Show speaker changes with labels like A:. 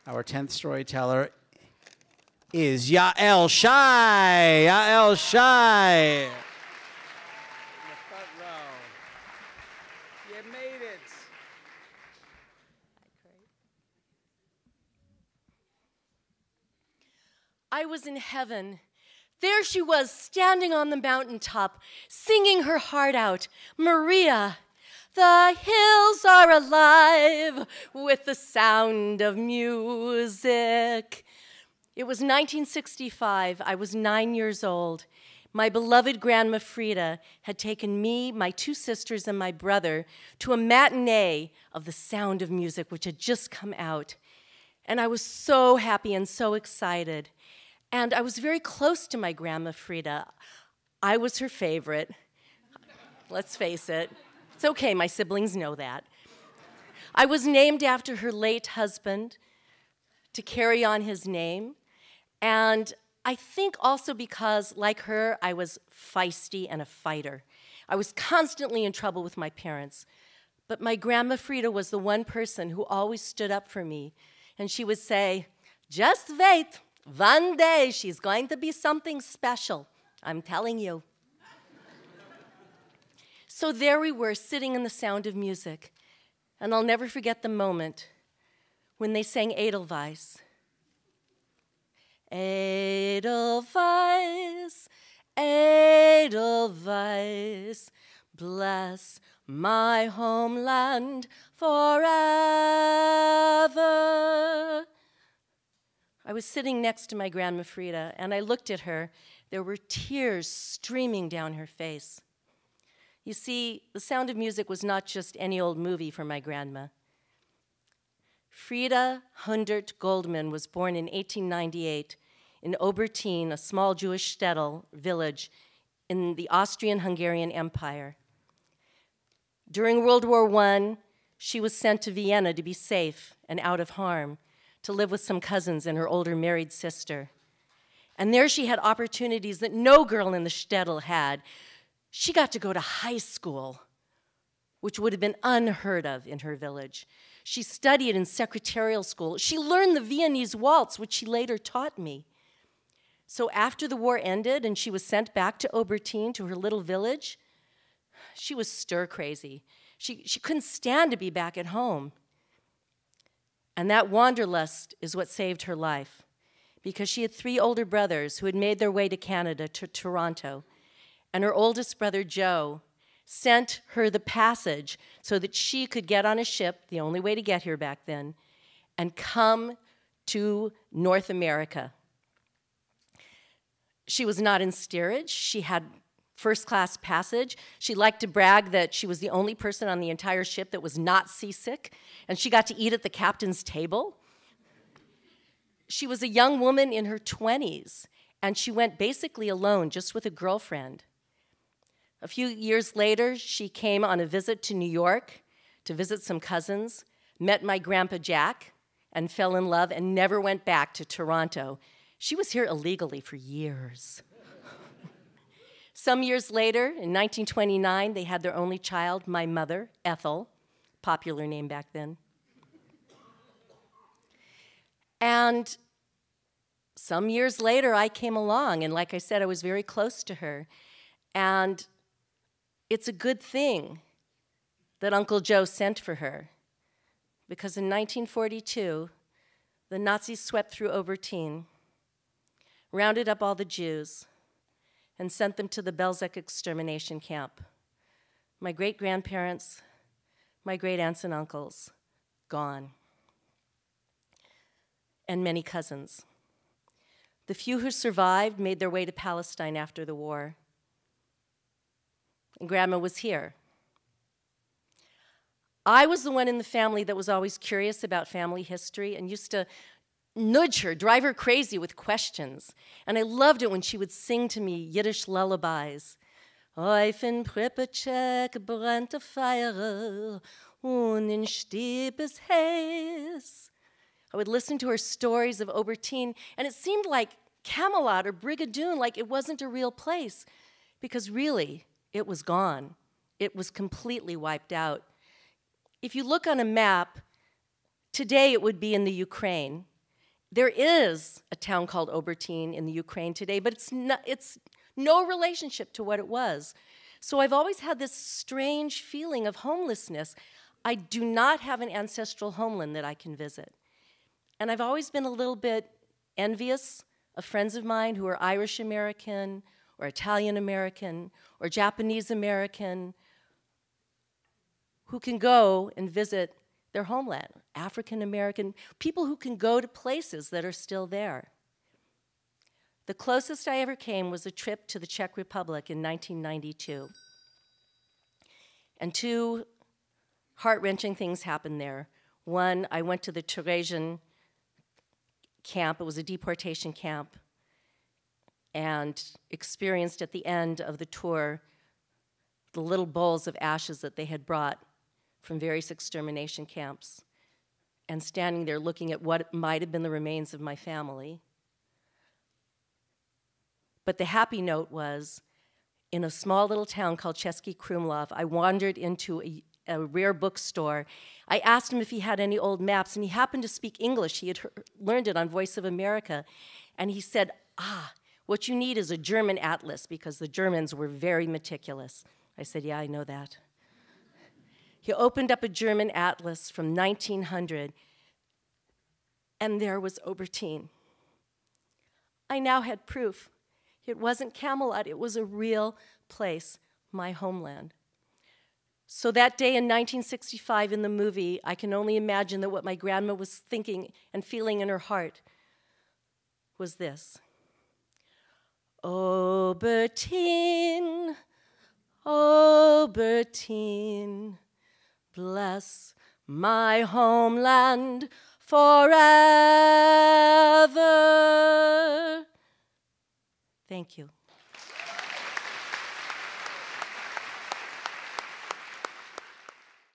A: Our 10th storyteller is Yael Schy. Yael Schy. In the front row. You made it.
B: I was in heaven. There she was, standing on the mountaintop, singing her heart out. Maria, the hills are alive with the sound of music. It was 1965. I was 9 years old. My beloved Grandma Frida had taken me, my two sisters, and my brother to a matinee of The Sound of Music, which had just come out. And I was so happy and so excited. And I was very close to my Grandma Frida. I was her favorite. Let's face it. It's okay, my siblings know that. I was named after her late husband to carry on his name. And I think also because, like her, I was feisty and a fighter. I was constantly in trouble with my parents. But my Grandma Frida was the one person who always stood up for me. And she would say, "Just wait. One day she's going to be something special. I'm telling you." So there we were, sitting in The Sound of Music. And I'll never forget the moment when they sang Edelweiss. Edelweiss, Edelweiss, bless my homeland forever. I was sitting next to my Grandma Frida, and I looked at her. There were tears streaming down her face. You see, The Sound of Music was not just any old movie for my grandma. Frida Hundert Goldman was born in 1898 in Obertin, a small Jewish shtetl village in the Austrian-Hungarian Empire. During World War I, she was sent to Vienna to be safe and out of harm, to live with some cousins and her older married sister. And there she had opportunities that no girl in the shtetl had. She got to go to high school, which would have been unheard of in her village. She studied in secretarial school. She learned the Viennese waltz, which she later taught me. So after the war ended and she was sent back to Obertin, to her little village, she was stir-crazy. She couldn't stand to be back at home. And that wanderlust is what saved her life, because she had 3 older brothers who had made their way to Canada, to Toronto. And her oldest brother, Joe, sent her the passage so that she could get on a ship, the only way to get here back then, and come to North America. She was not in steerage. She had first-class passage. She liked to brag that she was the only person on the entire ship that was not seasick, and she got to eat at the captain's table. She was a young woman in her 20s, and she went basically alone, just with a girlfriend. A few years later, she came on a visit to New York to visit some cousins, met my Grandpa Jack, and fell in love and never went back to Toronto. She was here illegally for years. Some years later, in 1929, they had their only child, my mother, Ethel, popular name back then. And some years later, I came along, and like I said, I was very close to her. And it's a good thing that Uncle Joe sent for her, because in 1942, the Nazis swept through Obertin, rounded up all the Jews, and sent them to the Belzec extermination camp. My great-grandparents, my great-aunts and uncles, gone. And many cousins. The few who survived made their way to Palestine after the war. And Grandma was here. I was the one in the family that was always curious about family history and used to nudge her, drive her crazy with questions. And I loved it when she would sing to me Yiddish lullabies. Auf in Pripetschek brennt a fire, und in Stieb is heiß. I would listen to her stories of Obertin, and it seemed like Camelot or Brigadoon, like it wasn't a real place, because really, it was gone. It was completely wiped out. If you look on a map, today it would be in the Ukraine, There is a town called Obertine in the Ukraine today, but it's no relationship to what it was. So I've always had this strange feeling of homelessness. I do not have an ancestral homeland that I can visit. And I've always been a little bit envious of friends of mine who are Irish American or Italian American or Japanese American who can go and visit their homeland, African American, people who can go to places that are still there. The closest I ever came was a trip to the Czech Republic in 1992. And two heart-wrenching things happened there. One, I went to the Teresian camp. It was a deportation camp, and experienced at the end of the tour the little bowls of ashes that they had brought from various extermination camps, and standing there looking at what might have been the remains of my family. But the happy note was, in a small little town called Český Krumlov, I wandered into a rare bookstore. I asked him if he had any old maps, and he happened to speak English. He had learned it on Voice of America. And he said, what you need is a German atlas, because the Germans were very meticulous. I said, yeah, I know that. He opened up a German atlas from 1900, and there was Obertine. I now had proof. It wasn't Camelot, it was a real place, my homeland. So that day in 1965 in the movie, I can only imagine that what my grandma was thinking and feeling in her heart was this. Obertine, Obertine, bless my homeland forever. Thank you.